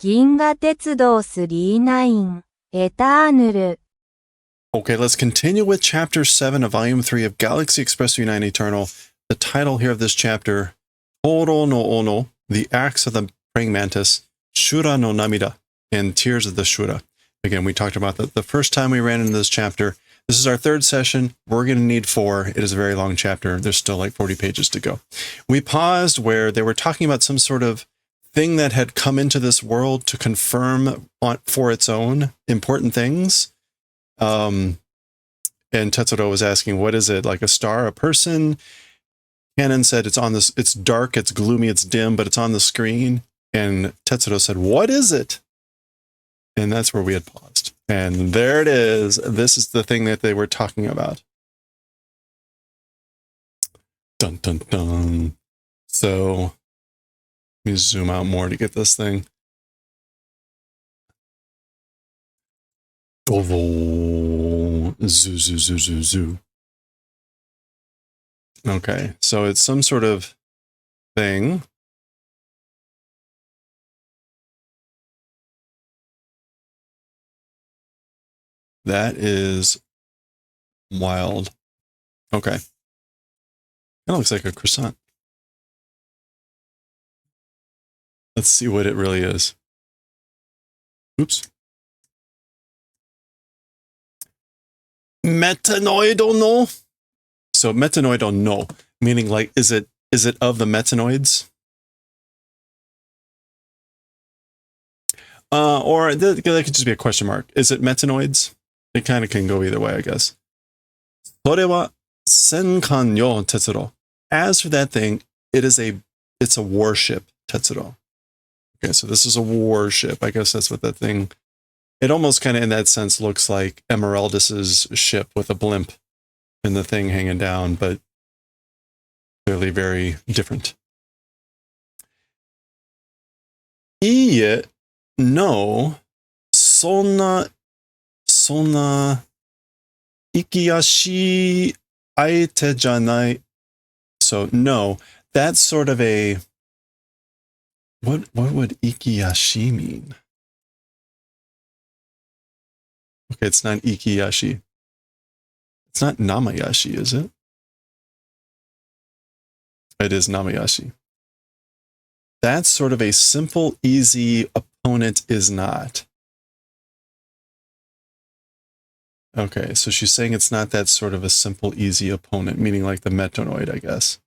銀河鉄道39エターヌル Okay, let's continue with Chapter 7 of Volume 3 of Galaxy Express 39 Eternal. The title here of this chapter, Toro no Ono, the Acts of the Praying Mantis, Shura no Namida, and Tears of the Shura. Again, we talked about that the first time we ran into this chapter. This is our third session. We're going to need 4. It is a very long chapter. There's still like 40 pages to go. We paused where they were talking about some sort of thing that had come into this world to confirm for its own important things. And Tetsuro was asking, what is it? Like a star, a person? Kanon said it's on this, it's dark, it's gloomy, it's dim, but it's on the screen. And Tetsuro said, what is it? And that's where we had paused. And there it is. This is the thing that they were talking about. Dun, dun, dun. So let me zoom out more to get this thing. Ovo. Zoo, zoo, zoo, zoo, zoo. Okay, so it's some sort of thing. That is wild. Okay. That looks like a croissant. Let's see what it really is. Oops. Metanoidal no? So metanoidal no, meaning like, is it of the metanoids? Or that could just be a question mark. Is it metanoids? It kind of can go either way, I guess. それは戦艦よ Tetsuro. As for that thing, it's a warship, Tetsuro. Okay, so this is a warship. I guess that's what that thing. It almost kind of in that sense looks like Emeraldus's ship with a blimp and the thing hanging down, but clearly very different. いいえ、no, そんな生きやしい相手じゃない. So no, that's sort of a, what would ikiyashi mean? Okay, it's not ikiyashi. It's not namayashi, is it? It is namayashi. That's sort of a simple, easy opponent is not. Okay, so she's saying it's not that sort of a simple, easy opponent, meaning like the metanoid, I guess.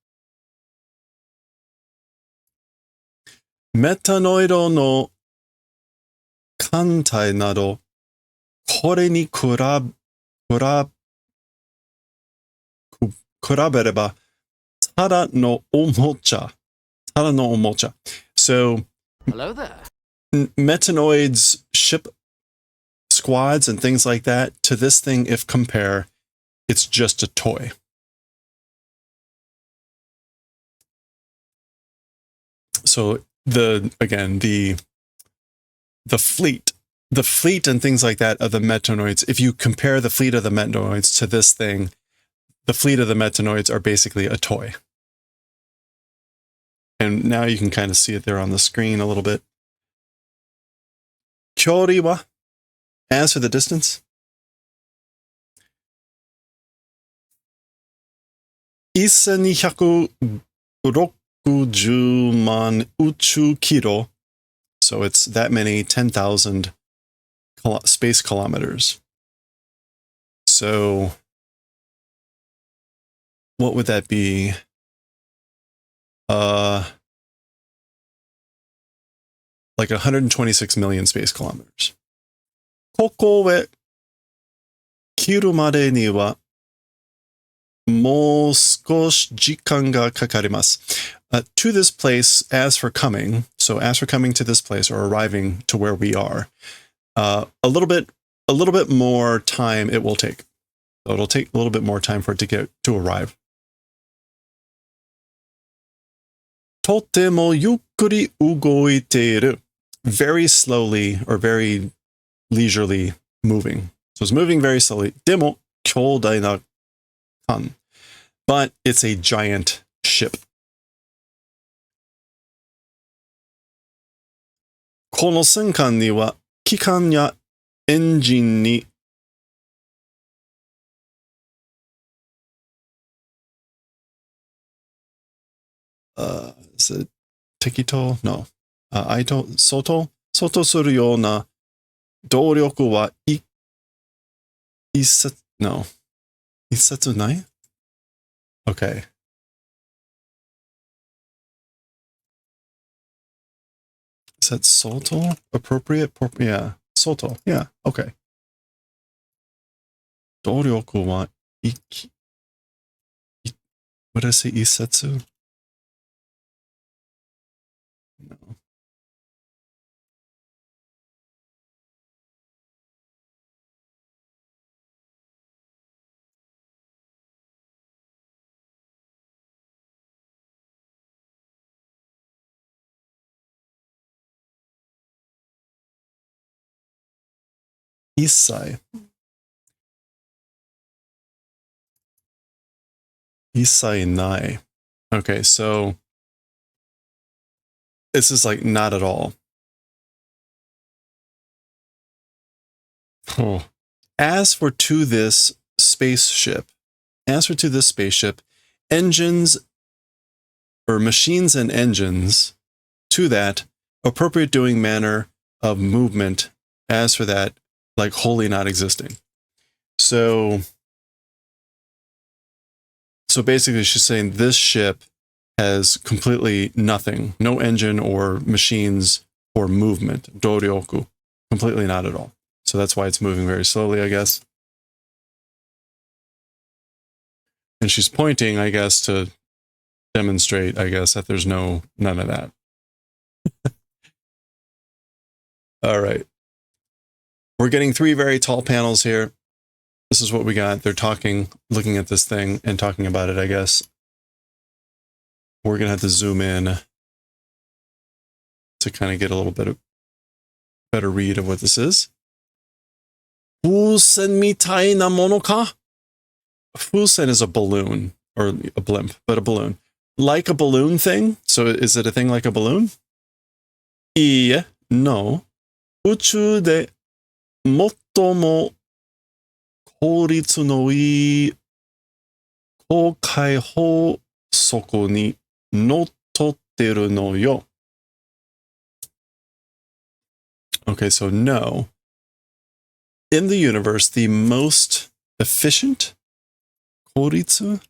Metanoido no kantai nado, kore ni kurabereba, tada no omocha. Tada no omocha. So, hello there. Metanoids ship squads and things like that to this thing, if compare, it's just a toy. So the fleet and things like that of the metanoids, if you compare the fleet of the metanoids to this thing, the fleet of the metanoids are basically a toy. And now you can kind of see it there on the screen a little bit. Kyori wa? As for the distance, 1260万宇宙kilo. So it's that many 10,000 space kilometers. So what would that be? Like 126 million space kilometers. ここへ来るまでにはもう少し時間がかかります。To this place, as for coming to this place or arriving to where we are, a little bit more time it will take. So it'll take a little bit more time for it to arrive. とてもゆっくり動いている. Very slowly or very leisurely moving. So it's moving very slowly. でも強大な艦. But it's a giant ship. この瞬間には、機関やエンジンに、is it 適当 ?No. 相当するような動力は一節 No. 一節ない Okay. Is that Soto? Appropriate? Yeah. Soto. Yeah. Okay. 動力はwhat did I say? Isetsu? No. Isai. Isai nai. Okay, so this is like not at all. Oh. As for this spaceship, engines or machines and engines to that appropriate doing manner of movement, as for that, like wholly not existing. So basically she's saying this ship has completely nothing, no engine or machines or movement, doryoku, completely not at all. So that's why it's moving very slowly, I guess. And she's pointing, I guess, to demonstrate, I guess, that there's none of that. All right. We're getting 3 very tall panels here. This is what we got. They're talking, looking at this thing and talking about it, I guess. We're going to have to zoom in to kind of get a little bit of better read of what this is. Fusen mitai na mono ka? Fusen is a balloon, or a blimp, but a balloon. Like a balloon thing? So is it a thing like a balloon? Iie, no. 宇宙で最も効率のいい公開法則にのっとってるのよ。Okay, so no. In the universe, the most efficient 効率?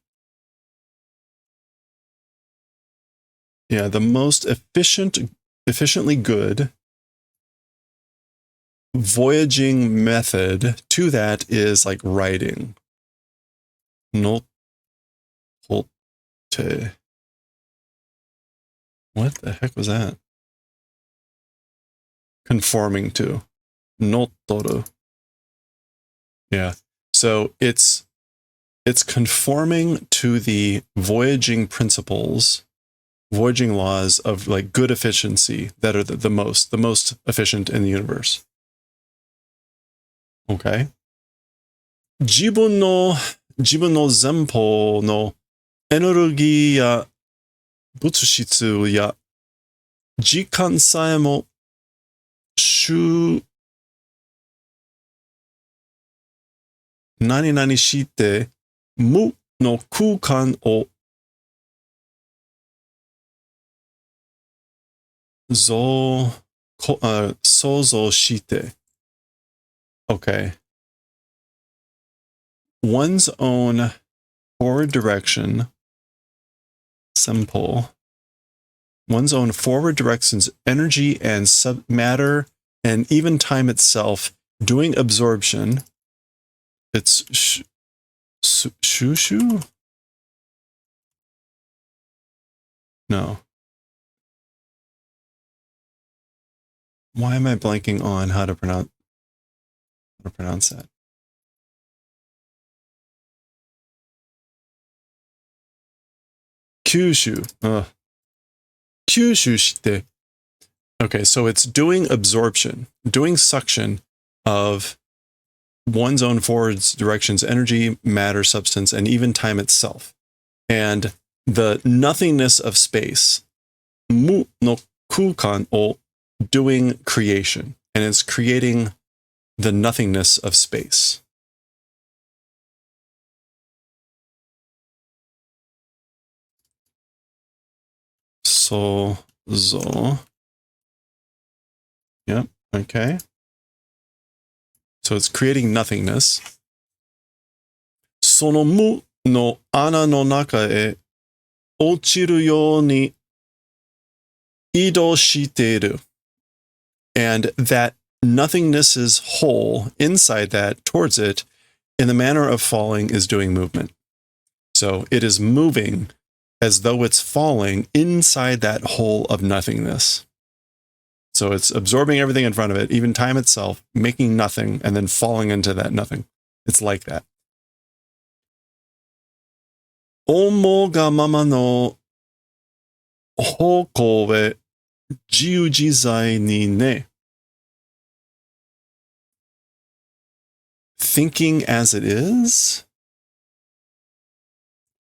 Yeah, the most efficiently good voyaging method to that is like riding. Notte. What the heck was that? Conforming to. Nottoru. Yeah. So it's conforming to the voyaging principles, voyaging laws of like good efficiency that are the most efficient in the universe. Okay. 自分の前方のエネルギーや物質や時間さえも何々して無の空間を想像して。Okay. One's own forward direction, simple. One's own forward direction's energy and matter and even time itself doing absorption. It's shushu? No. Why am I blanking on how to pronounce that? Kyushu. Kyushu shite. Okay, so it's doing absorption, doing suction of one's own forward direction's energy, matter, substance, and even time itself. And the nothingness of space, mu no kukan o doing creation, and it's creating the nothingness of space. Sozo. Yep, okay. So it's creating nothingness. その無の穴の中へ落ちるように移動している. And that nothingness's hole inside that, towards it, in the manner of falling, is doing movement. So it is moving as though it's falling inside that hole of nothingness. So it's absorbing everything in front of it, even time itself, making nothing, and then falling into that nothing. It's like that. 思がままの方向へ自由自在にね. Thinking as it is?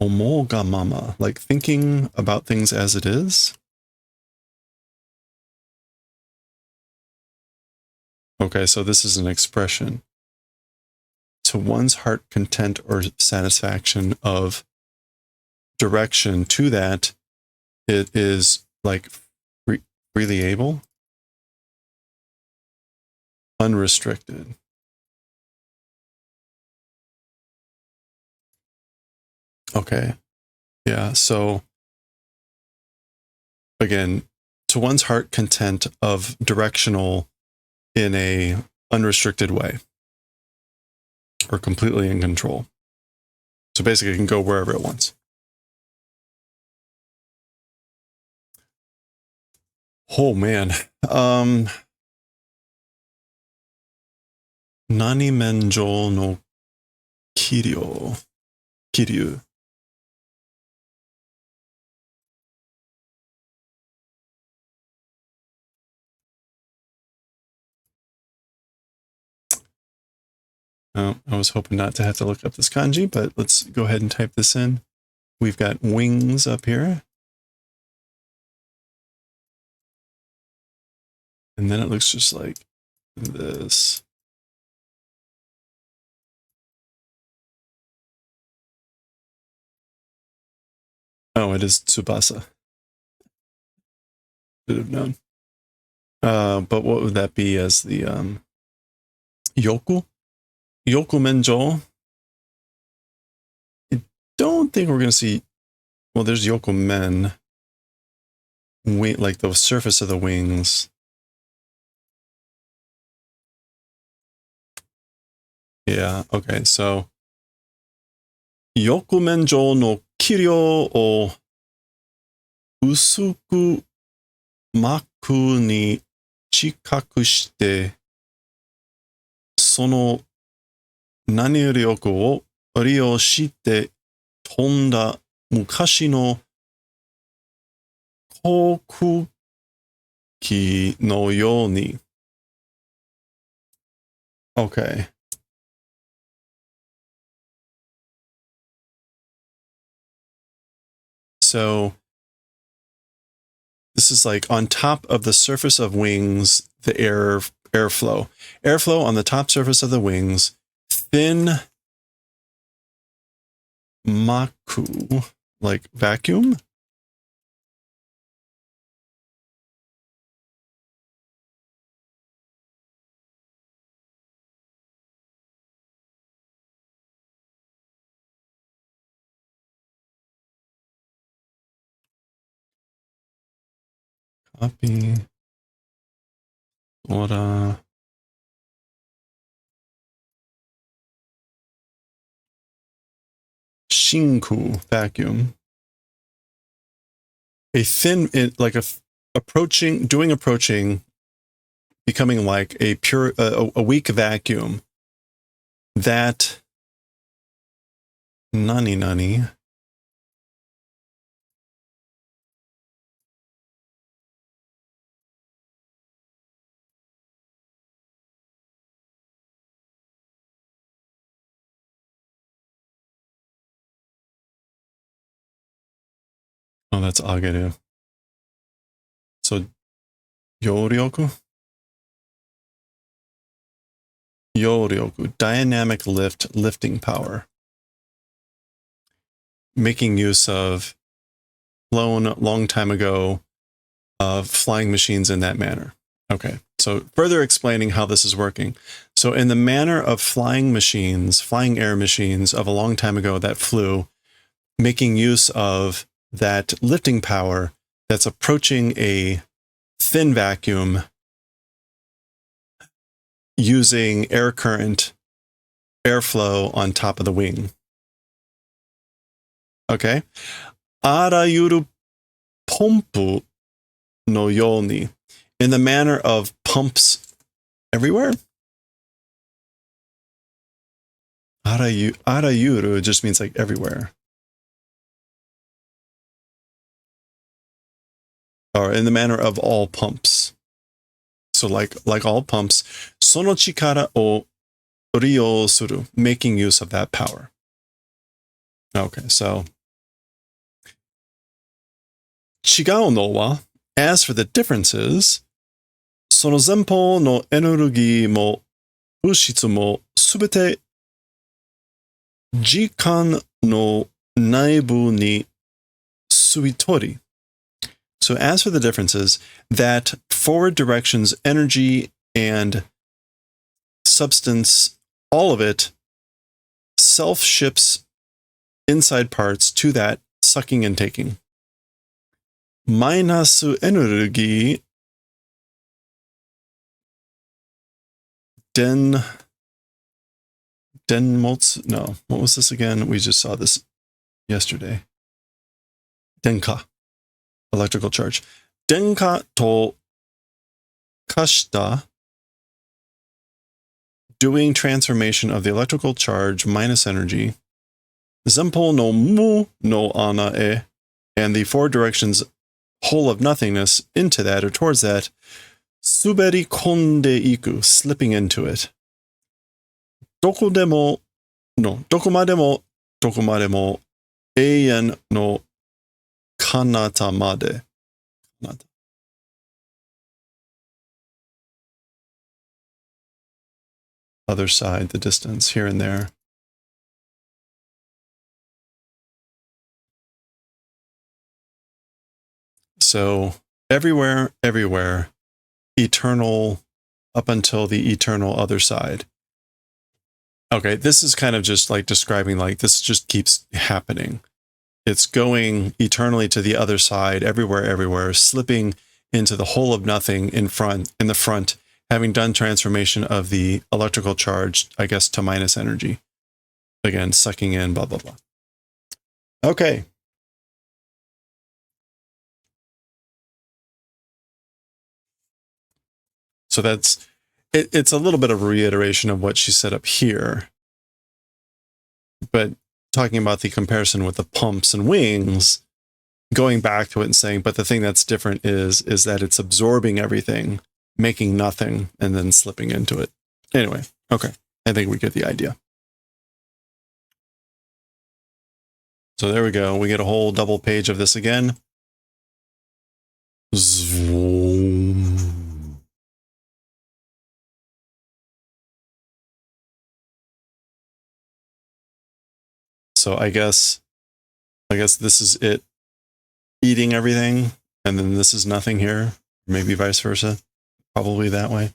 思がまま, like thinking about things as it is? Okay, so this is an expression. To one's heart content or satisfaction of direction, to that, it is like freely able, unrestricted. Okay, yeah, so again, to one's heart content of directional in a unrestricted way, or completely in control. So basically it can go wherever it wants. Oh man. Nani menjo no kiryu. Oh, I was hoping not to have to look up this kanji, but let's go ahead and type this in. We've got wings up here. And then it looks just like this. Oh, it is Tsubasa. Should have known. But what would that be as the Yoku? Yoku Menjo? I don't think we're going to see... Well, there's Yoku Men. Like the surface of the wings. Yeah, okay, so... Yoku Menjo no kiryo o usuku maku ni chikaku shite その何力を利用して飛んだ昔の航空機のように. Okay. So this is like on top of the surface of wings, the airflow. Airflow on the top surface of the wings, thin maku, like vacuum. Copy. Order. Shinku vacuum. A thin, like approaching, becoming like a pure, a weak vacuum. That nani. Oh, that's agaru. So Yoryoku? Yoryoku, dynamic lift, lifting power. Making use of flown long time ago flying machines in that manner. Okay, so further explaining how this is working. So in the manner of flying machines, flying air machines of a long time ago that flew, making use of that lifting power that's approaching a thin vacuum using air current, airflow on top of the wing. Okay. Arayuru pompu no yoni. In the manner of pumps everywhere. Arayuru just means like everywhere. Or in the manner of all pumps. So like all pumps, sono chikara o ryo suru, making use of that power. Okay, so chigao no wa, as for the differences, sono zenpo no energy mo fushitsu mo subete jikan no naibu ni suitori. So as for the differences, that forward directions, energy, and substance, all of it, self-ships inside parts to that sucking and taking. Mainasu energy denmotsu, no, what was this again? We just saw this yesterday. Denka, electrical charge. Denka to kashita, doing transformation of the electrical charge minus energy. Zenpo no mu no ana e, and the four directions whole of nothingness into that or towards that. Suberi konde iku, slipping into it. Dokomademo, eien no kanata made. Other side, the distance, here and there. So everywhere, eternal up until the eternal other side. Okay, this is kind of just like describing like this just keeps happening. It's going eternally to the other side, everywhere, slipping into the whole of nothing in the front, having done transformation of the electrical charge, I guess, to minus energy. Again, sucking in, blah, blah, blah. Okay. So it's a little bit of a reiteration of what she said up here. But talking about the comparison with the pumps and wings, going back to it and saying, but the thing that's different is that it's absorbing everything, making nothing, and then slipping into it. Anyway, okay. I think we get the idea. So there we go. We get a whole double page of this again. Zoom. So I guess this is it eating everything, and then this is nothing here. Maybe vice versa. Probably that way.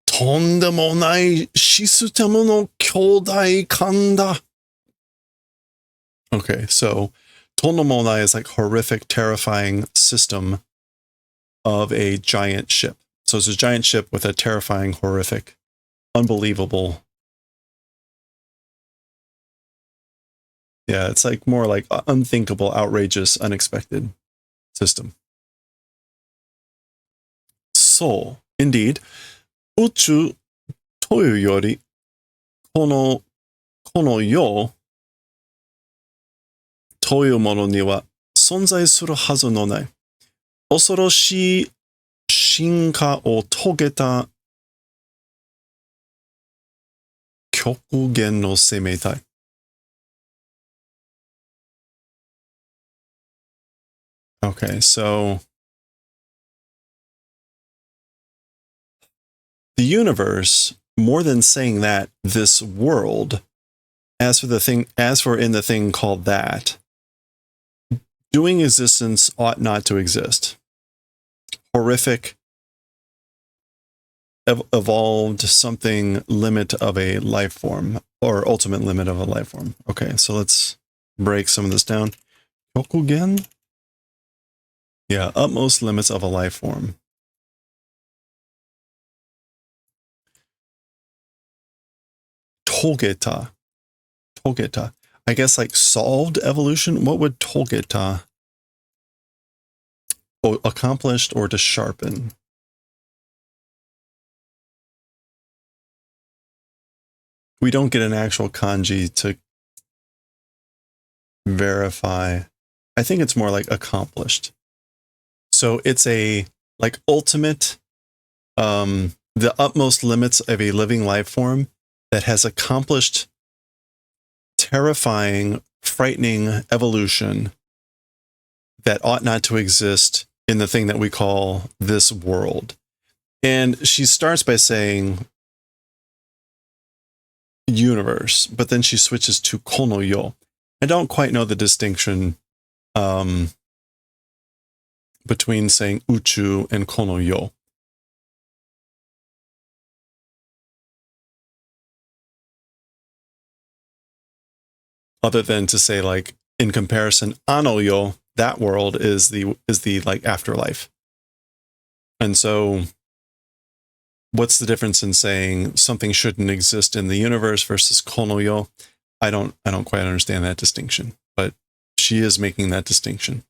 Tondemonai shisutamu no kyodai kanda. Okay, so tondemonai is like horrific, terrifying system of a giant ship. So it's a giant ship with a terrifying, horrific, unbelievable. Yeah, it's like more like unthinkable, outrageous, unexpected system. So, indeed, uchu toyu yori kono yo toyu mono ni wa sonzai suru hazu no nai. 恐ろしい進化を遂げた極限の生命体。Okay, so the universe, more than saying that, this world, as for in the thing called that, doing existence ought not to exist. Horrific, evolved something limit of a life form, or ultimate limit of a life form. Okay, so let's break some of this down. Kyokugen? Yeah, utmost limits of a life form. Togeta. Togeta. I guess like solved evolution? What would Togeta? Oh, accomplished or to sharpen? We don't get an actual kanji to verify. I think it's more like accomplished. So it's a like ultimate, the utmost limits of a living life form that has accomplished terrifying, frightening evolution that ought not to exist in the thing that we call this world. And she starts by saying universe, but then she switches to kono yo. I don't quite know the distinction between saying uchu and kono yo. Other than to say, like, in comparison, ano yo, that world is the like afterlife. And so what's the difference in saying something shouldn't exist in the universe versus kono yo? I don't quite understand that distinction, but she is making that distinction.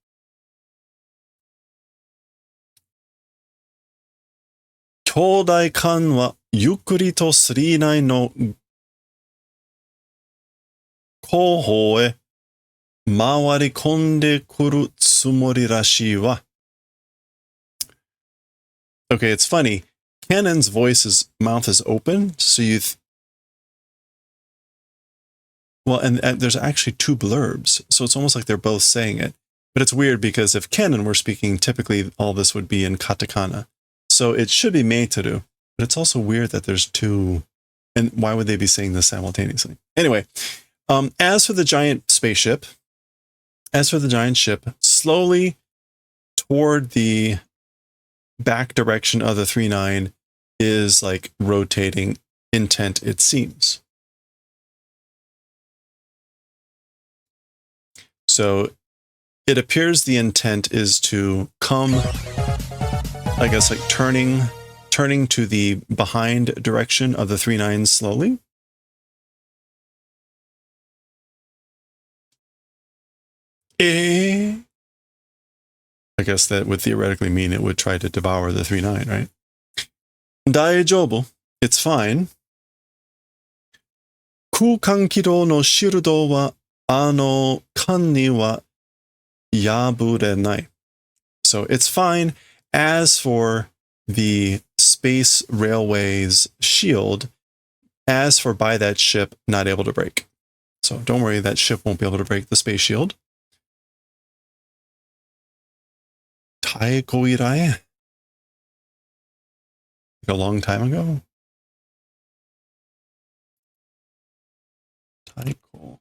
Kyodai kan wa yukkuri to 39の後方へ回り込んでくるつもりらしいわ。Okay, it's funny. Kanon's mouth is open, so well, and there's actually two blurbs, so it's almost like they're both saying it. But it's weird because if Kanon were speaking, typically all this would be in katakana. So it should be meiteru, but it's also weird that there's two, and why would they be saying this simultaneously? Anyway, as for the giant ship, slowly toward the back direction of the 3-9 is like rotating intent, it seems. So it appears the intent is to come, I guess, like turning to the behind direction of the 3-9 slowly. I guess that would theoretically mean it would try to devour the 3-9, right? Daijoubu, it's fine. Kukan kiro no shirudo wa kan ni wa yaburenai. So it's fine. As for the space railway's shield, as for by that ship not able to break. So don't worry, that ship won't be able to break the space shield. Taiko irai? Like a long time ago? Taiko.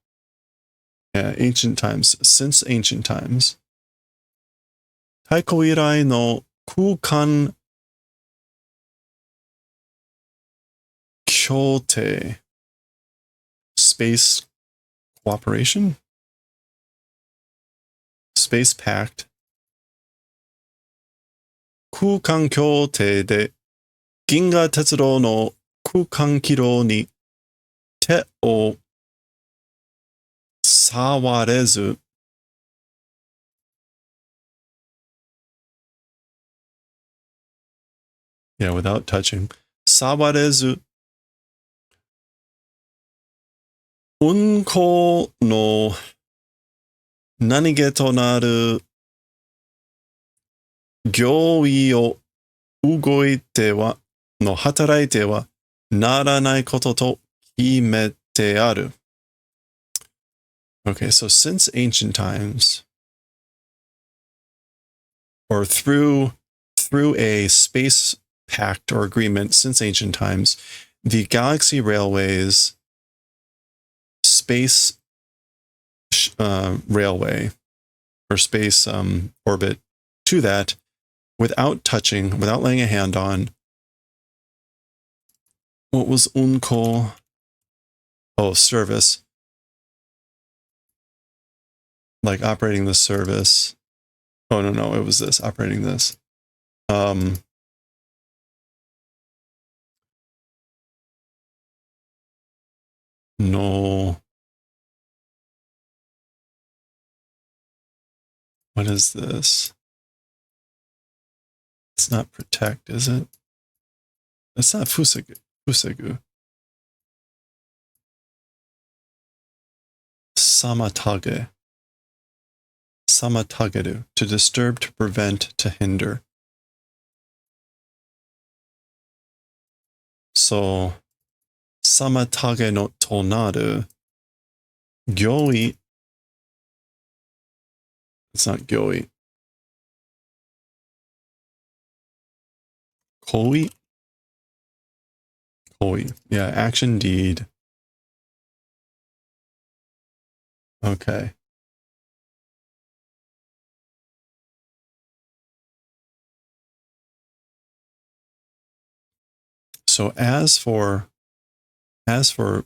Yeah, ancient times. Since ancient times. Taiko irai no kukan kyote. Space cooperation? Space pact. Kukan kyote de Ginga Tetsuro no kukan kiro ni te o sawarezu. Yeah, without touching. Sawarezu. Unko no nanige to naru 行為を動いては、の働いてはならないことと決めてある。Okay, so since ancient times, or through a space pact or agreement since ancient times, the Galaxy Railway's space railway or space orbit to that, without touching, without laying a hand on, what was unko? Oh, service. Like operating the service. Oh, no, it was this, operating this. No. What is this? It's not protect, is it? It's not fusegu. Fusegu. Samatage. Samatageru. To disturb, to prevent, to hinder. So, samatage no tonaru. Gyoi. It's not gyoi. Koi? Koi. Yeah, action, deed. Okay. So as for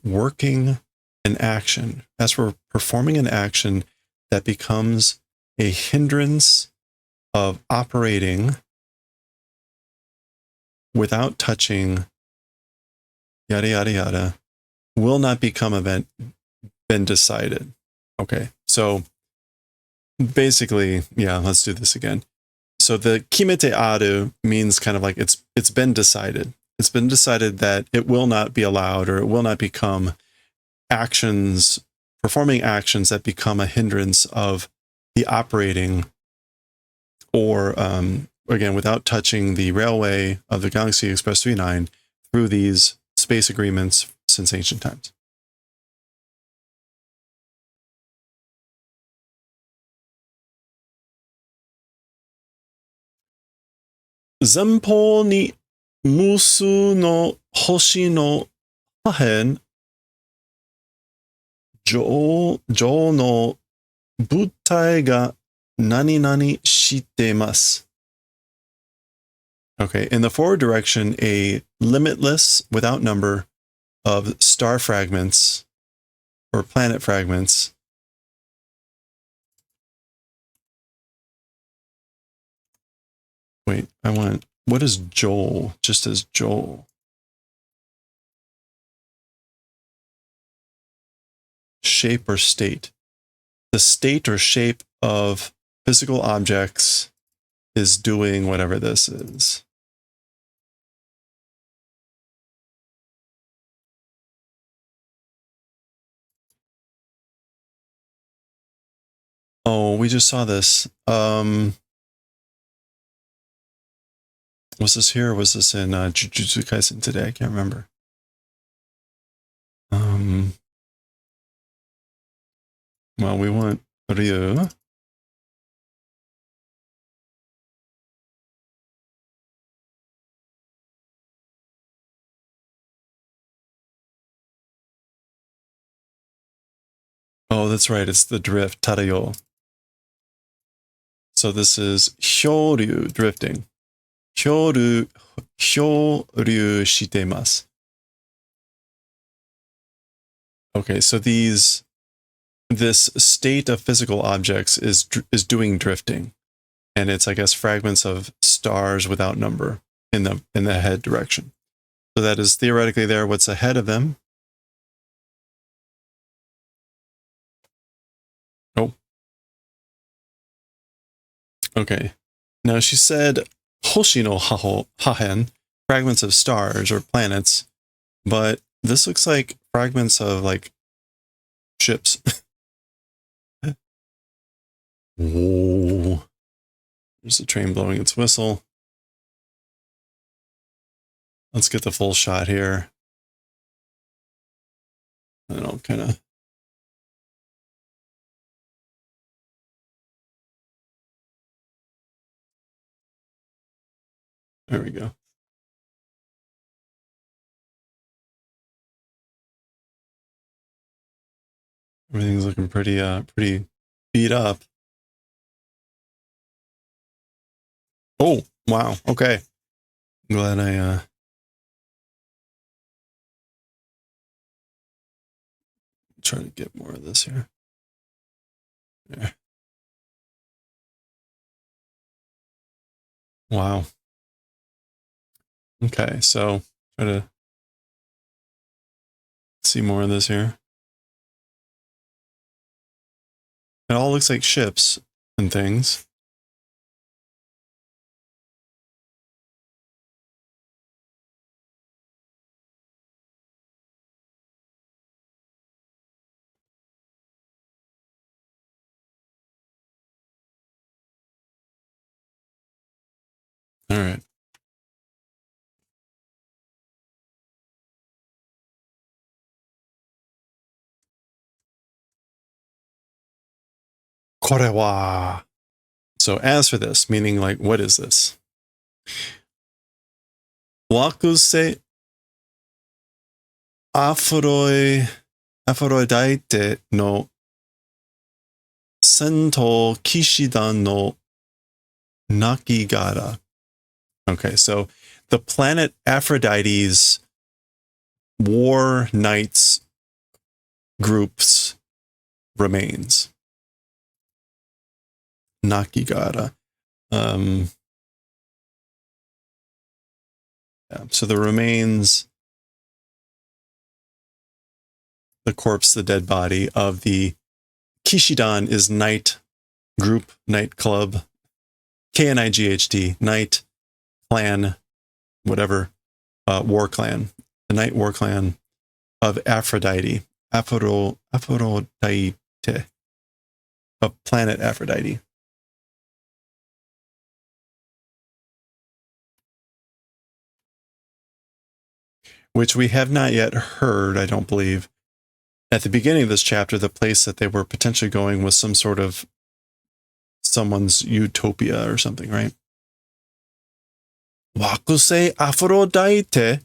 working an action, as for performing an action that becomes a hindrance of operating without touching, yada, yada, yada, will not become been decided. Okay, so basically, yeah, let's do this again. So the kimete aru means kind of like it's been decided. It's been decided that it will not be allowed, or it will not become actions, performing actions that become a hindrance of the operating, or again, without touching the railway of the Galaxy Express 39 through these space agreements since ancient times. Zenpou ni musu no hoshi no hahen jo no butai ga nani nani shitemasu. Okay, in the forward direction, a limitless, without number, of star fragments or planet fragments. Wait, what is Joel? Just as Joel. Shape or state. The state or shape of physical objects is doing whatever this is. Oh, we just saw this. Was this here or was this in Jujutsu Kaisen today? I can't remember. Well, we want Ryu. Oh, that's right. It's the drift, Tarayo. So this is Hyoryu, drifting. Hyoryu shitemasu. Okay, so this state of physical objects is doing drifting, and it's, I guess, fragments of stars without number in the head direction. So that is theoretically there. What's ahead of them? Oh, okay. Now she said hoshi no hahen, fragments of stars or planets, but this looks like fragments of like ships. Whoa. There's a train blowing its whistle. Let's get the full shot here. And I'll kind of... There we go. Everything's looking pretty beat up. Oh, wow. Okay. I'm glad I try to get more of this here. There. Wow. Okay, so try to see more of this here. It all looks like ships and things. All right. Korewa. So as for this, meaning like, what is this? Wakuse Aphrodite no Sento Kishidan no Nakigara. Okay, so the planet Aphrodite's war knights group's remains. Nakigara. Yeah, so the remains, the corpse, the dead body of the Kishidan is Knight Group, Knight Club, KNIGHT, Knight Clan, whatever, war clan, the Knight War Clan of Aphrodite, Aphrodite, of planet Aphrodite. Which we have not yet heard, I don't believe. At the beginning of this chapter, the place that they were potentially going was some sort of someone's utopia or something, right? Wakuse Aphrodite,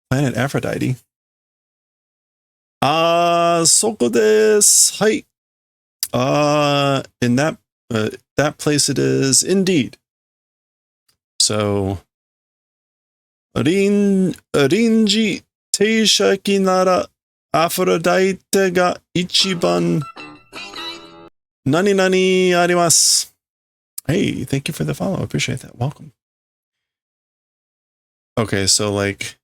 planet Aphrodite. Soko desu. Hai. In that place it is indeed. So, Rinji Teishaki nara Aphrodite ga ichiban nani nani arimasu. Hey, thank you for the follow. Appreciate that. Welcome. Okay, so like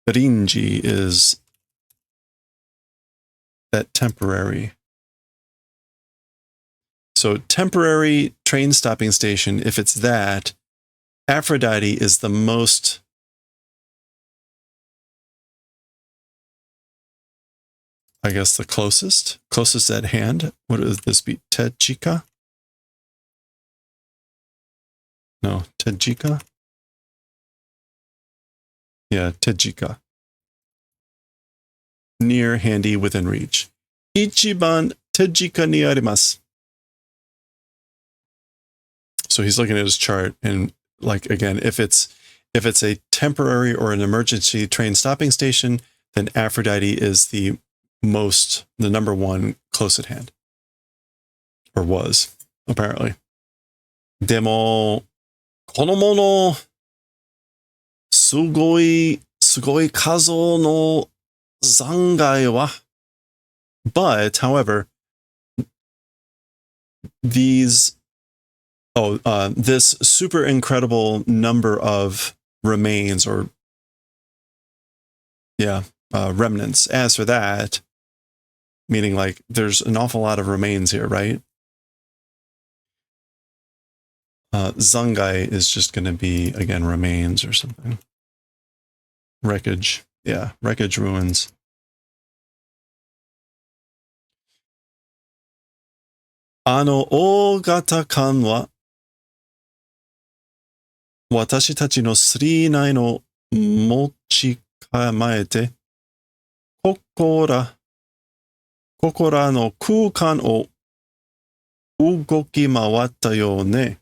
Rinji is that temporary. So temporary train stopping station, if it's that, Aphrodite is the most I guess the closest at hand. What would this be? Tejika? No, Tejika? Yeah, Tejika. Near, handy, within reach. Ichiban Tejika ni arimasu. So he's looking at his chart and like, again, if it's a temporary or an emergency train stopping station, then Aphrodite is the number one close at hand. Or was, apparently. Demo, kono mono, sugoi kazo no zangai wa. But, however, this super incredible number of remains or, remnants. As for that, meaning like there's an awful lot of remains here, right? Zangai is just going to be, again, remains or something. Wreckage. Yeah, wreckage, ruins. Ogata kan wa 私たちの39を持ち構えて、ここらの空間を動き回ったよね。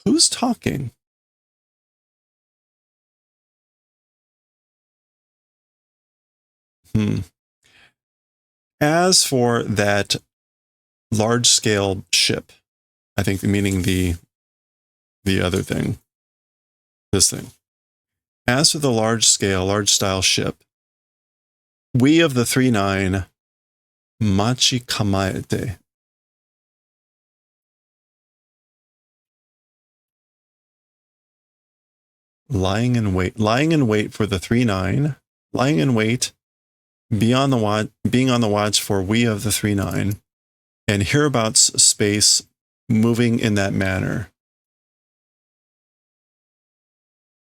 Who's talking? As for that large-scale ship, I think meaning the other thing, this thing. As for the large-style ship, we of the 39 machi kamaete. Lying in wait for the 39, lying in wait, being on the watch for we of the 39, and hereabouts space moving in that manner.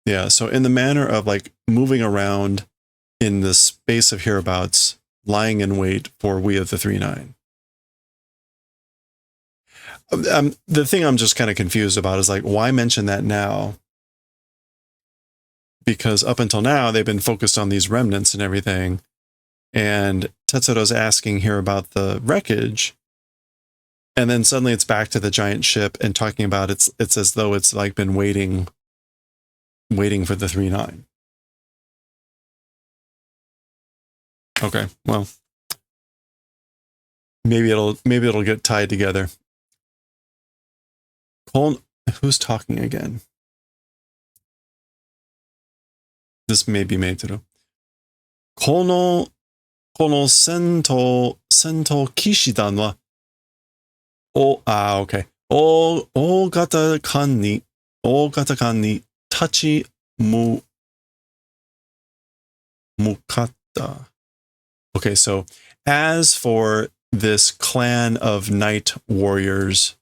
Yeah, so in the manner of like moving around in the space of hereabouts, lying in wait for we of the 39. The thing I'm just kind of confused about is like, why mention that now? Because up until now, they've been focused on these remnants and everything. And Tetsuro's asking here about the wreckage. And then suddenly it's back to the giant ship and talking about it's as though it's like been waiting for the 39. Okay, well, maybe it'll get tied together. Who's talking again? This may be Meitaro. この戦闘騎士団は、OK。大型艦に立ち向かった。Okay, so as for this clan of knight warriors,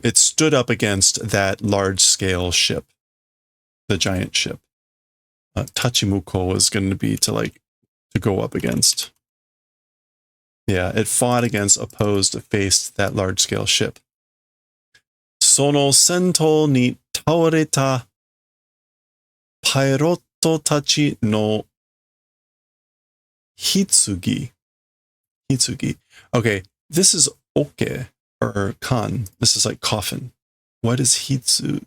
it stood up against that large-scale ship, the giant ship. Tachimuko is going to be to go up against. Yeah, it fought against, faced that large-scale ship. その戦闘に倒れたパイロットたちの棺. Okay, this is oke or kan. This is like coffin. What is hitsugi?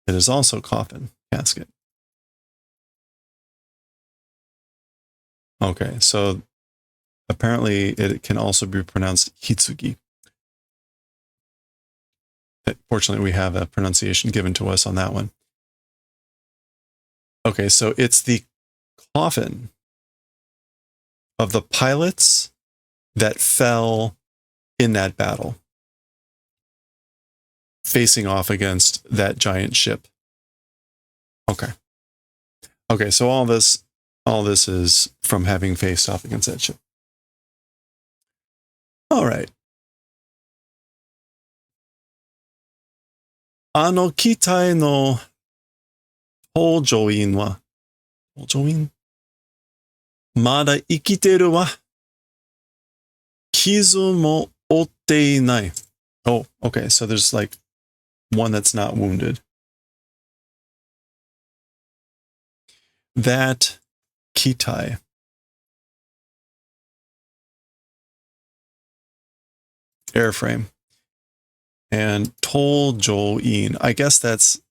It is also coffin, casket. Okay, so apparently it can also be pronounced hitsugi. Fortunately, we have a pronunciation given to us on that one. Okay, so it's the coffin of the pilots that fell in that battle, facing off against that giant ship. Okay, so all this is from having faced off against that ship. All right. あの機体の搭乗員は、まだ生きてるわ。傷も負っていない。Oh, okay, so there's like one that's not wounded. That kitai. Airframe. And Toljoin. I guess isn't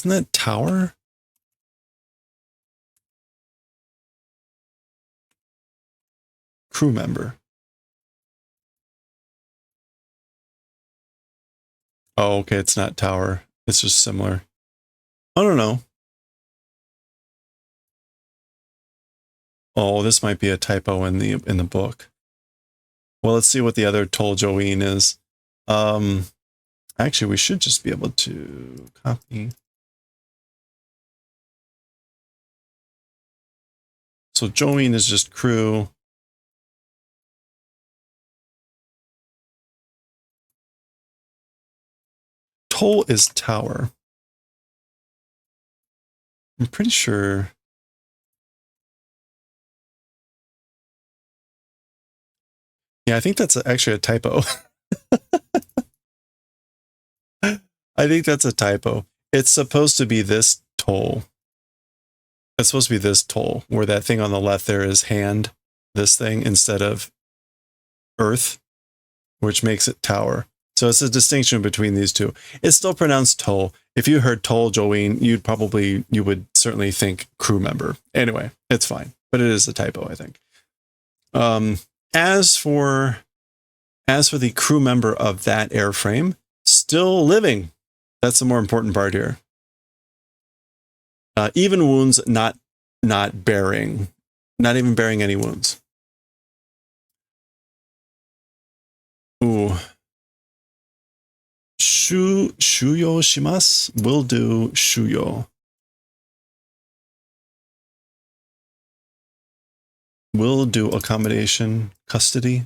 that tower? Crew member. Oh, okay, it's not tower. It's just similar. I don't know. Oh, this might be a typo in the book. Well, let's see what the other Toljoin is. Actually, we should just be able to copy. So Join is just crew. Tol is tower. I'm pretty sure. Yeah, I think that's actually a typo. I think that's a typo. It's supposed to be this toll. It's supposed to be this toll, where that thing on the left there is hand, this thing, instead of earth, which makes it tower. So it's a distinction between these two. It's still pronounced toll. If you heard toll, Jolene, you would certainly think crew member. Anyway, it's fine, but it is a typo, I think. As for the crew member of that airframe, still living. That's the more important part here. Even wounds, not bearing, not even bearing any wounds. Ooh. Shuyo shimasu. Will do shuyo. Will do accommodation, custody,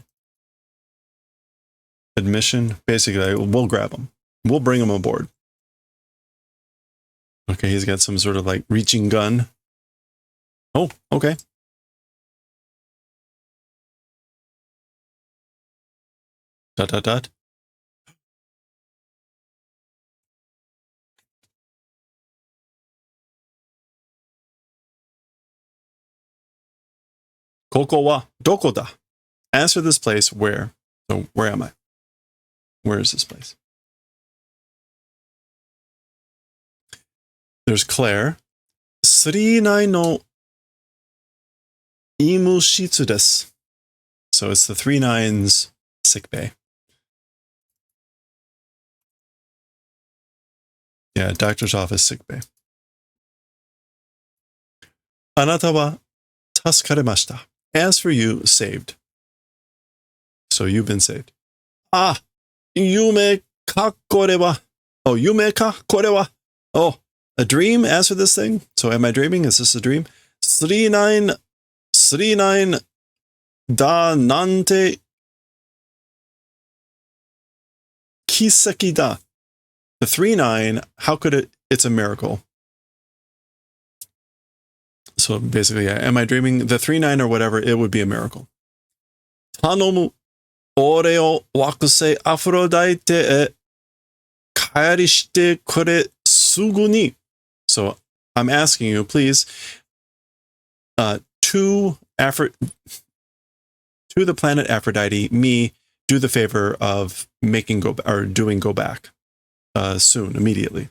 admission. Basically, we'll grab him. We'll bring him aboard. Okay, he's got some sort of like reaching gun. Oh, okay. Dot, dot, dot. Koko wa doko da? As for this place, where? So where am I? Where is this place? There's Claire. 39の imushitsu desu. So it's the 39's sick bay. Yeah, doctor's office sick bay. あなたは助かれました. As for you, saved. So you've been saved. Ah, yume ka kore wa. Oh, yume ka kore wa. Oh, a dream as for this thing? So am I dreaming? Is this a dream? 39 da nante kiseki da. The 39, how could it? It's a miracle. So basically, yeah, am I dreaming? The 39 or whatever, it would be a miracle. Tanomu ore o wakusei Aphrodite e kaeri shite kure sugu ni. So I'm asking you, please, to the planet Aphrodite, me, do the favor of doing go back soon, immediately.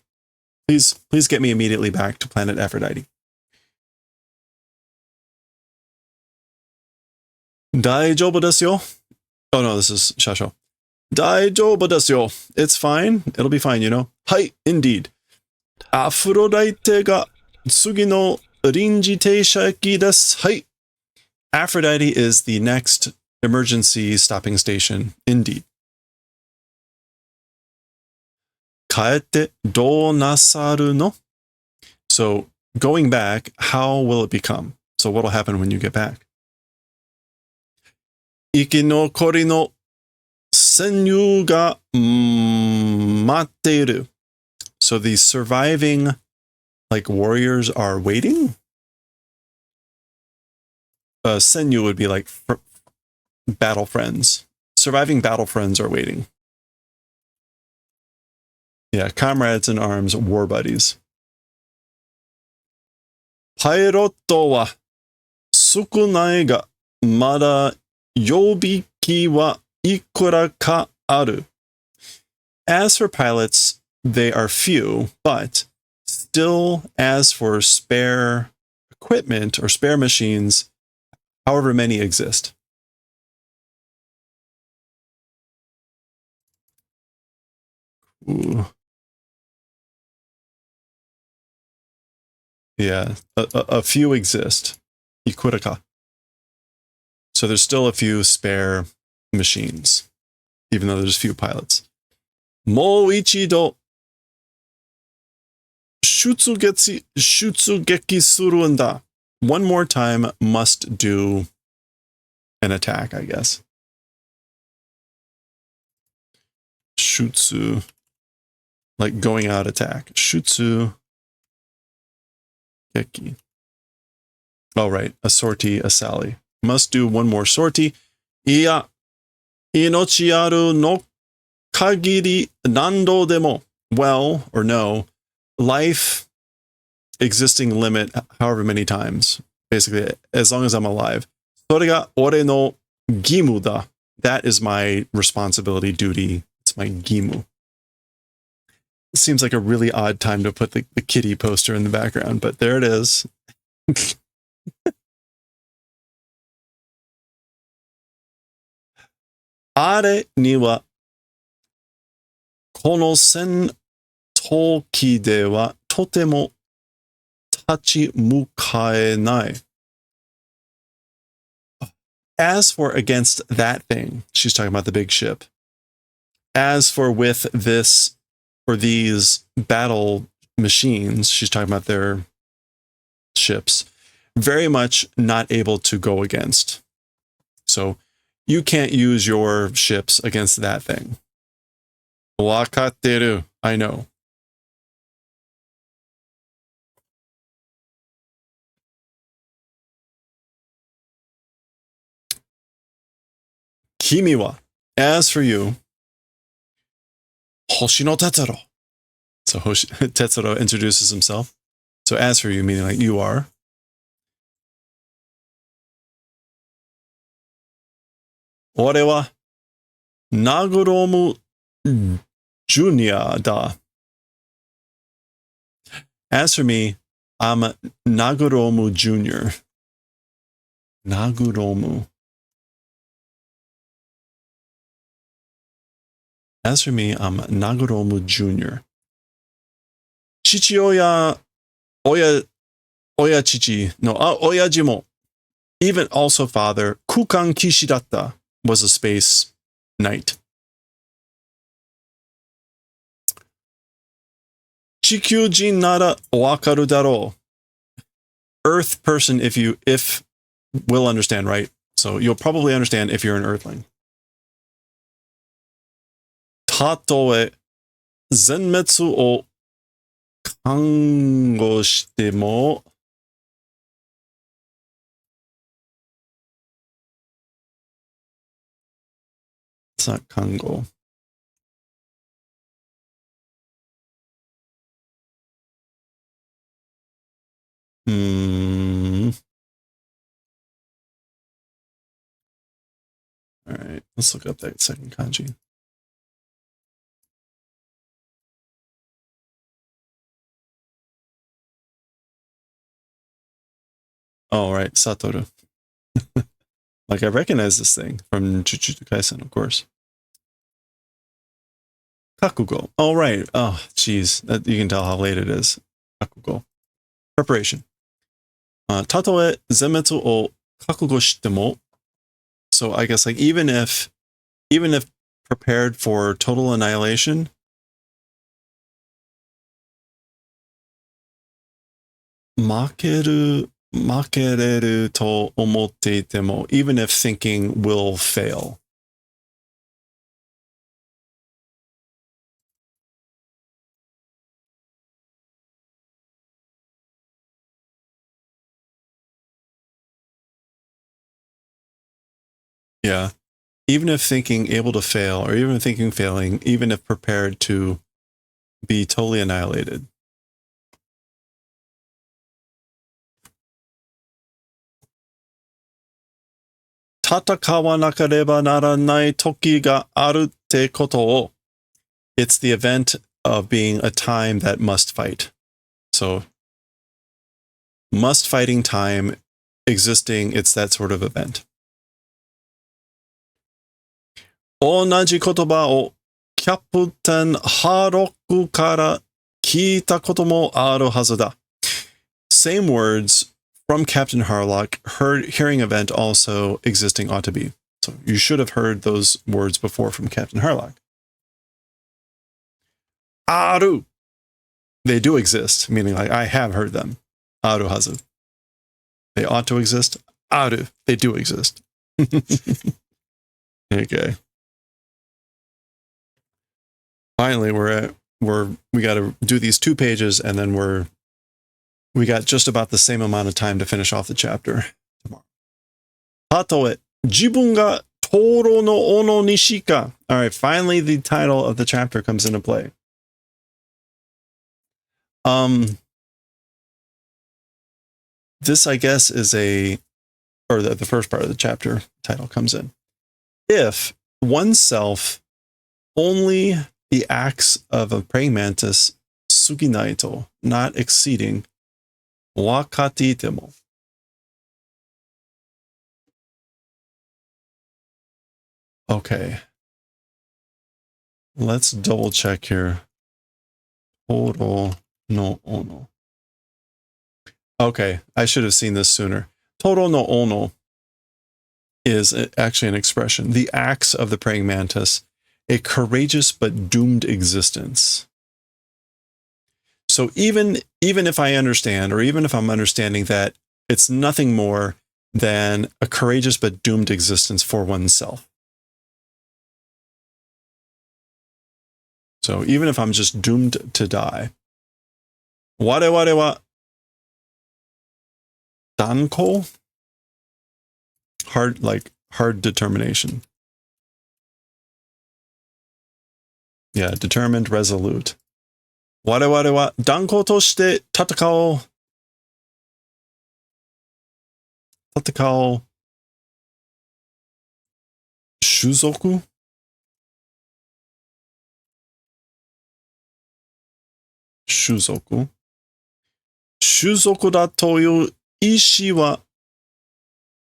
Please get me immediately back to planet Aphrodite. Daijoubu desu yo. Oh no, this is Shasho. Daijoubu desu yo. It's fine. It'll be fine, you know. Hai, indeed. Aphrodite ga tsugi no rinji teisha eki desu. Hai. Aphrodite is the next emergency stopping station, indeed. Kaete do nasaru no? So, going back, how will it become? So what'll happen when you get back? Ikinokori no senyu ga matteiru. So the surviving, like, warriors are waiting? Senyu would be like battle friends. Surviving battle friends are waiting. Yeah, comrades in arms, war buddies. Pairotto wa sukunai ga mada yobiki wa ikura ka aru. As for pilots, they are few, but still, as for spare equipment or spare machines, however many exist. Ooh. Yeah, a few exist. Ikuraka. So there's still a few spare machines, even though there's few pilots. Mo ichido shutsugeki suru en da. One more time must do an attack, I guess. Shutsu, like going out attack. Shutsu Geki. Oh, right. A sortie, a sally. Must do one more sortie. Iya, inochi aru no kagiri nando demo. Well, or no, life existing limit however many times. Basically, as long as I'm alive. それが俺の義務だ. That is my responsibility, duty. It's my gimu. It seems like a really odd time to put the kitty poster in the background, but there it is. あれには、この戦闘機ではとても立ち向かえない。As for against that thing, she's talking about the big ship. As for with this, or these battle machines, she's talking about their ships, very much not able to go against. So you can't use your ships against that thing. Wakatteru, I know. Kimi wa, as for you, Hoshi no Tetsuro. So Tetsuro introduces himself. So as for you, meaning like you are. 俺は、ナグロムジュニアだ. As for me, I'm Naguromu Jr. Naguromu. As for me, I'm Naguromu Jr. Chichioya, Oya Chichi, no, Oyaji mo. Even also father, Kukan Kishidatta was a space knight. Chikyujin nara wakaru daro. Earth person, if will understand, right? So you'll probably understand if you're an earthling. Tatoe zenmetsu o kango shite mo. It's not kango. All right, let's look up that second kanji. Oh, right, Satoru. Like, I recognize this thing from Jujutsu Kaisen, of course. Kakugo. Oh, right. Oh, geez. You can tell how late it is. Kakugo. Preparation. Tatoe zenmetsu o kakugo shite mo. So I guess like even if prepared for total annihilation, makereru to omotte ite mo, even if thinking will fail. Yeah. Even if thinking able to fail, or even thinking failing, even if prepared to be totally annihilated. Tatakawa nakareba naranai toki ga aru te koto o. It's the event of being a time that must fight. So, must fighting time existing, it's that sort of event. 同じ言葉をキャプテンハーロックから聞いたこともあるはずだ. Same words from Captain Harlock, hearing event also existing ought to be. So you should have heard those words before from Captain Harlock. Aru. They do exist, meaning like I have heard them. Aru hazu. They ought to exist. Aru. They do exist. Okay. Finally, we got to do these 2 pages, and then we're we got just about the same amount of time to finish off the chapter tomorrow. Tatoe, jibun ga toro no ono nishika. All right, finally the title of the chapter comes into play. This, I guess, is the first part of the chapter title comes in. If oneself only the acts of a praying mantis, suginaito, not exceeding, wakatitemo. Okay. Let's double check here. Toro no ono. Okay, I should have seen this sooner. Toro no ono is actually an expression. The acts of the praying mantis, a courageous but doomed existence. So even if I understand, or even if I'm understanding that it's nothing more than a courageous but doomed existence for oneself. So even if I'm just doomed to die, wareware wa danko, hard determination. Yeah, determined, resolute. Wareware wa danko toshite tatakao. Tatakao. Shuzoku? Shuzoku. Shuzoku da toyu ishi wa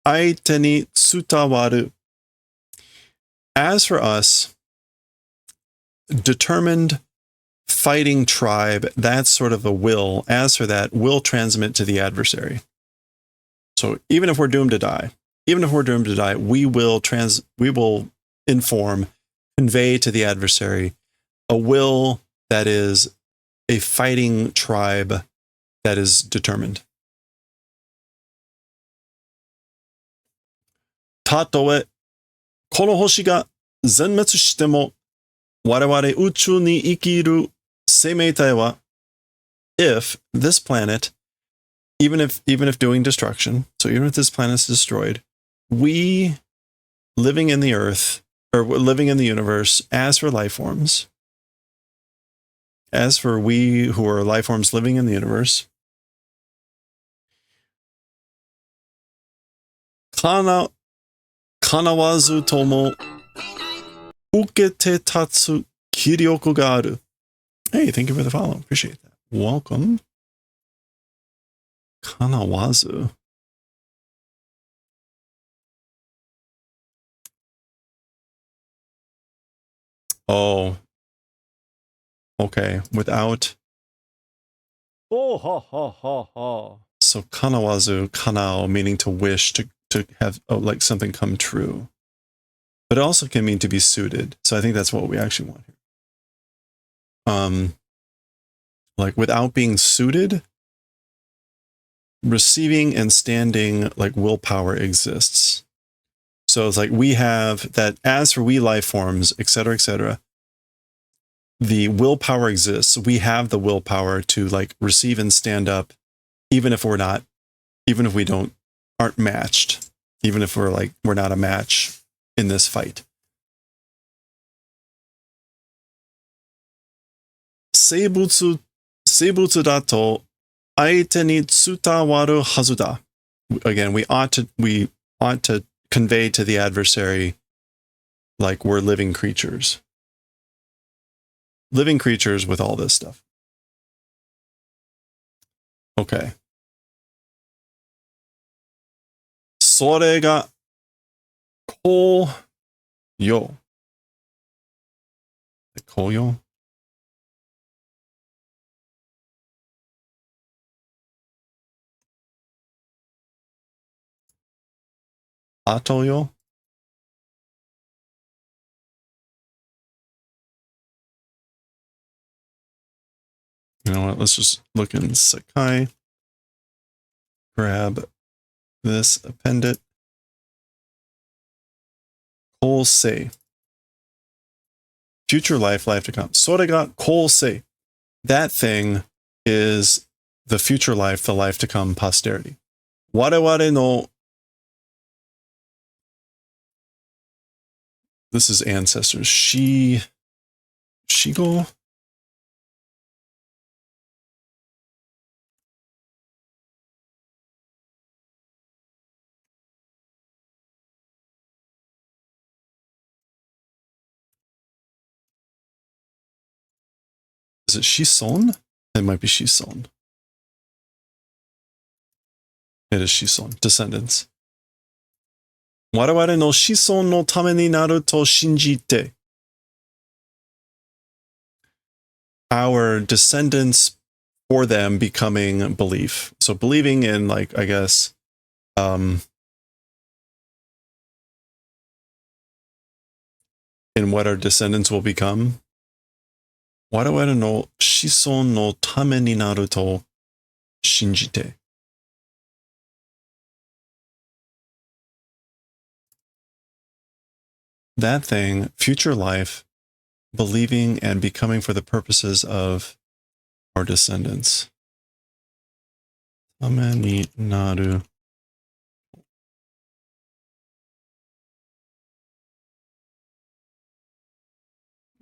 aite ni tsutawaru. As for us, determined fighting tribe, that's sort of a will. As for that, will transmit to the adversary. So even if we're doomed to die, we will inform, convey to the adversary a will that is a fighting tribe that is determined. Tatoe, kono hoshi ga zenmetsu shite mo, wareware uchu ni ikiru seimeitai wa, if this planet, even if doing destruction, so even if this planet is destroyed, we living in the earth, or living in the universe, as for life forms, as for we who are life forms living in the universe, kanawazu tomo ukete tatsu kiryoku ga aru. Hey, thank you for the follow. Appreciate that. Welcome. Kanawazu. Oh. Okay. Without. Oh, ha, ha, ha, ha. So kanawazu, kanao, meaning to wish, to have like something come true. But it also can mean to be suited. So I think that's what we actually want here. Like without being suited, receiving and standing like willpower exists. So it's like we have that, as for we life forms, etc., the willpower exists. We have the willpower to like receive and stand up, even if we aren't matched, even if we're not a match in this fight. Seibutsu dato aite ni tsutawaru hazu da. Again, we ought to convey to the adversary like we're living creatures. Living creatures with all this stuff. Okay. Sore ga ko yo. The koyo? Atoyo? You know what? Let's just look in Sakai. Grab this, append it. Kousei. Future life to come. Sore ga kousei. That thing is the future life, the life to come, posterity. Wareware no, this is ancestors. Shigo? Is it Shison? It might be Shison. It is Shison. Descendants. Wareware no Shison no tame ni naru to shinjite. Our descendants for them becoming belief. So believing in, like, I guess, in what our descendants will become. Wareware no shison no tame ni naru to shinjite. That thing, future life, believing and becoming for the purposes of our descendants. Tame ni naru.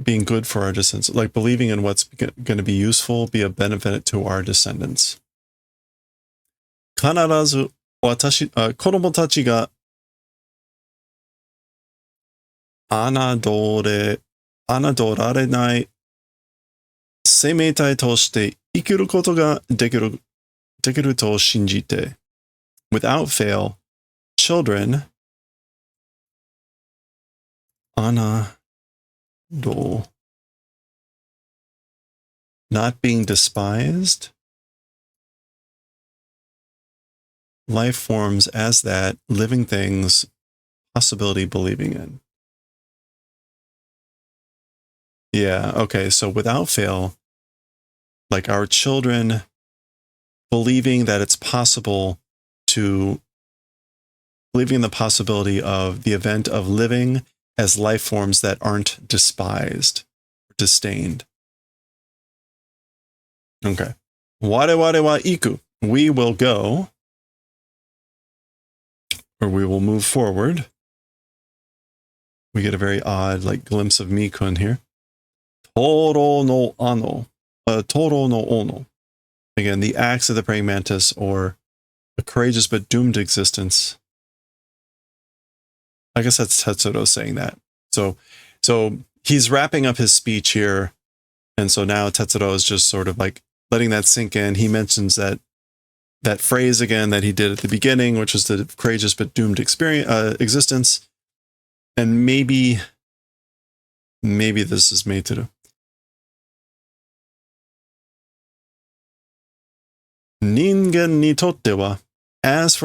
Being good for our descendants, like believing in what's going to be useful, be a benefit to our descendants. Kanarazu watashi, kodomo tachi ga anadorarenai seimeitai to shite ikiru koto ga dekiru to shinjite. Without fail, children not being despised, life forms as that, living things, possibility believing in. Yeah, okay, so without fail, like our children believing that it's possible to, believing in the possibility of the event of living as life forms that aren't despised, or disdained. Okay. Wareware wa iku. We will go, or we will move forward. We get a very odd, like, glimpse of Mikun here. Toro no ano. Toro no ono. Again, the acts of the praying mantis, or a courageous but doomed existence. I guess that's Tetsuro saying that. So he's wrapping up his speech here, and so now Tetsuro is just sort of like letting that sink in. He mentions that phrase again that he did at the beginning, which was the courageous but doomed existence. And maybe this is Meituru. Ningen ni totte wa, as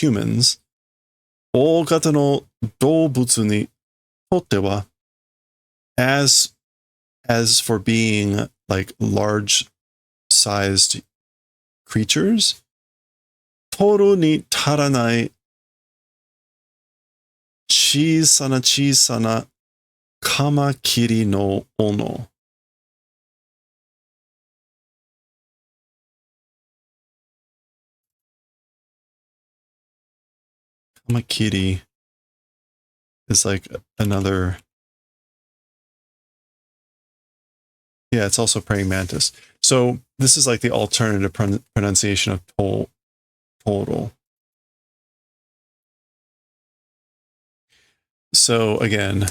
humans, ogata no doubutsu ni totte wa, as for being like large-sized creatures, toru ni taranai chisana kamakiri no ono. Kamakiri is like another. Yeah, it's also praying mantis. So this is like the alternative pronunciation of total. So again,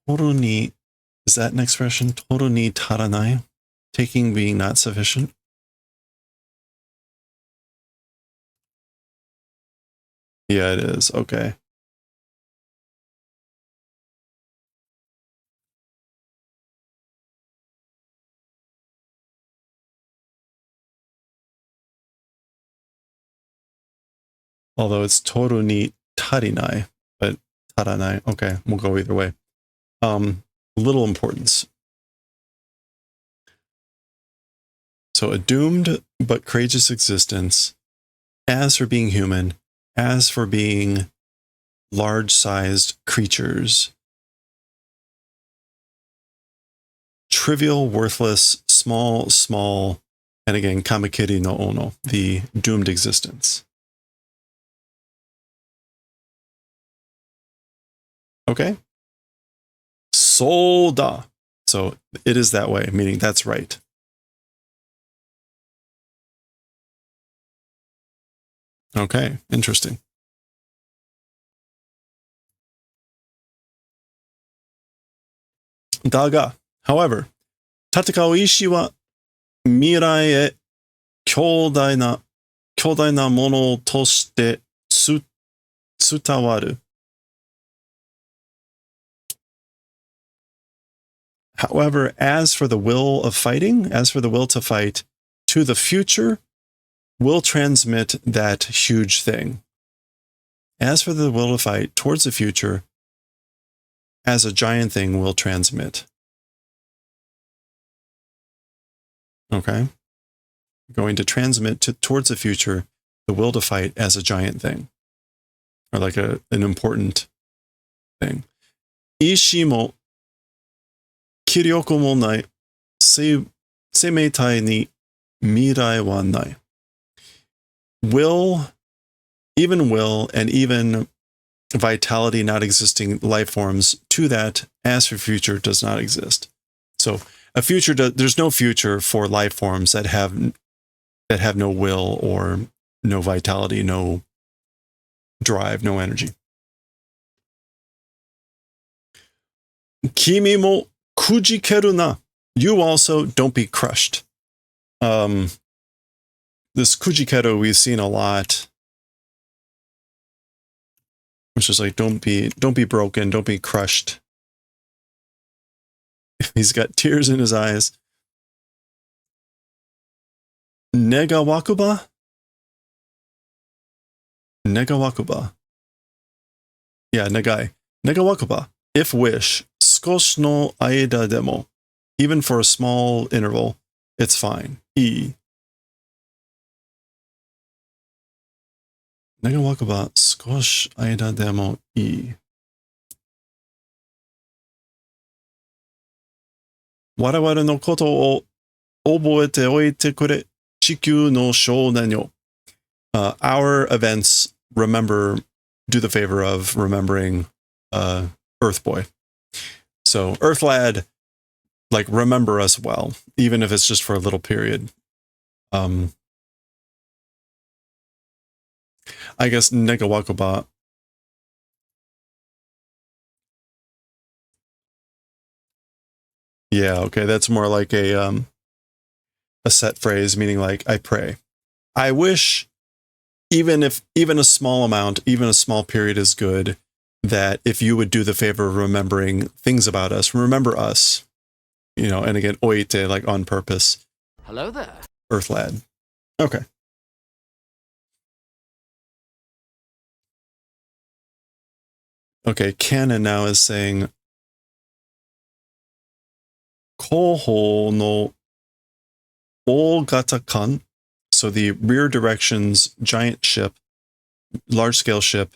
toru ni, is that an expression? Toru ni taranai, taking being not sufficient. Yeah, it is. Okay. Although it's toru ni tarinai, but taranai. Okay, we'll go either way. Little importance. So a doomed but courageous existence, as for being human, as for being large-sized creatures, trivial, worthless, small, and again, kamakiri no ono, the doomed existence. Okay? Soda. So it is that way, meaning that's right. Okay, interesting. Daga, however, tatekau ishi wa mirai e kyodai na mono toshite tsutawaru. However, as for the will of fighting, as for the will to fight, to the future will transmit that huge thing. As for the will to fight towards the future, as a giant thing will transmit. Okay? Going to transmit towards the future the will to fight as a giant thing. Or like an important thing. Ishi mo kiryoku mo nai semeitai ni mirai wa nai. Will, and even vitality not existing life forms to that, as for future, does not exist. So a future, there's no future for life forms that have no will or no vitality, no drive, no energy. Kimi mo kujikeru na. You also don't be crushed. This kujikeru we've seen a lot, which is like don't be broken, don't be crushed. He's got tears in his eyes. Negawakuba. Yeah, negai. Negawakuba. If wish, skoshi no aida demo. Even for a small interval, it's fine. Negawakuba, skoshi aida demo ii. Warawara no koto o oboete oite kure, chikyu no shounen yo. Our events, do the favor of remembering Earth Boy. So Earth Lad, like, remember us well, even if it's just for a little period. I guess Negawakuba. Yeah, okay, that's more like a set phrase, meaning like I pray. I wish, even a small amount, even a small period is good, that if you would do the favor of remembering things about us, remember us, and again, oite, like on purpose. Hello there. Earth Lad. Okay. Okay, kana now is saying koho no ogata kan. So the rear directions giant ship, large scale ship,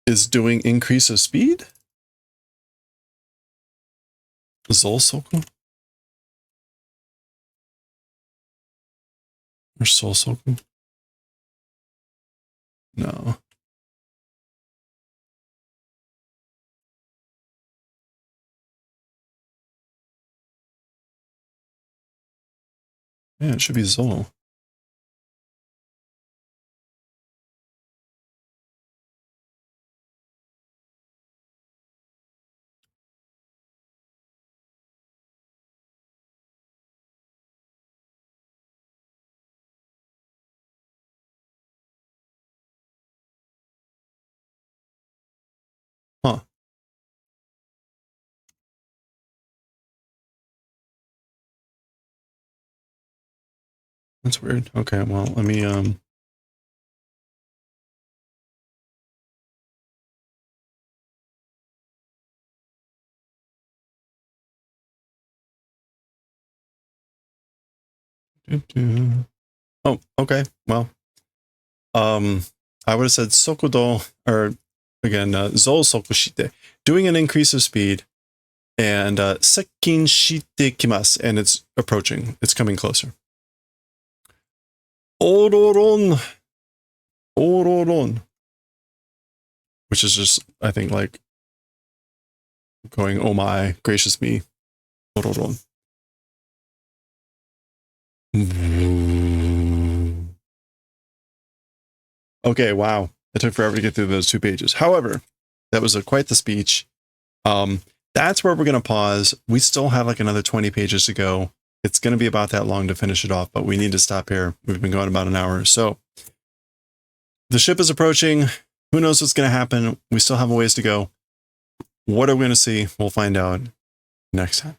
is doing increase of speed? Zolsoku? Or Solsoku? No. Yeah, it should be Zol. Huh. That's weird. Okay, well, let me Oh, okay. Well, I would have said sokudo, or again, zol sokushite, doing an increase of speed. And Sekkin shite kimasu, and it's approaching. It's coming closer. Ororon. Ororon. Which is just, I think, like going, oh my, gracious me. Ororon. Okay, wow. It took forever to get through those 2 pages. However, that was quite the speech. That's where we're going to pause. We still have like another 20 pages to go. It's going to be about that long to finish it off, but we need to stop here. We've been going about an hour. So the ship is approaching. Who knows what's going to happen? We still have a ways to go. What are we going to see? We'll find out next time.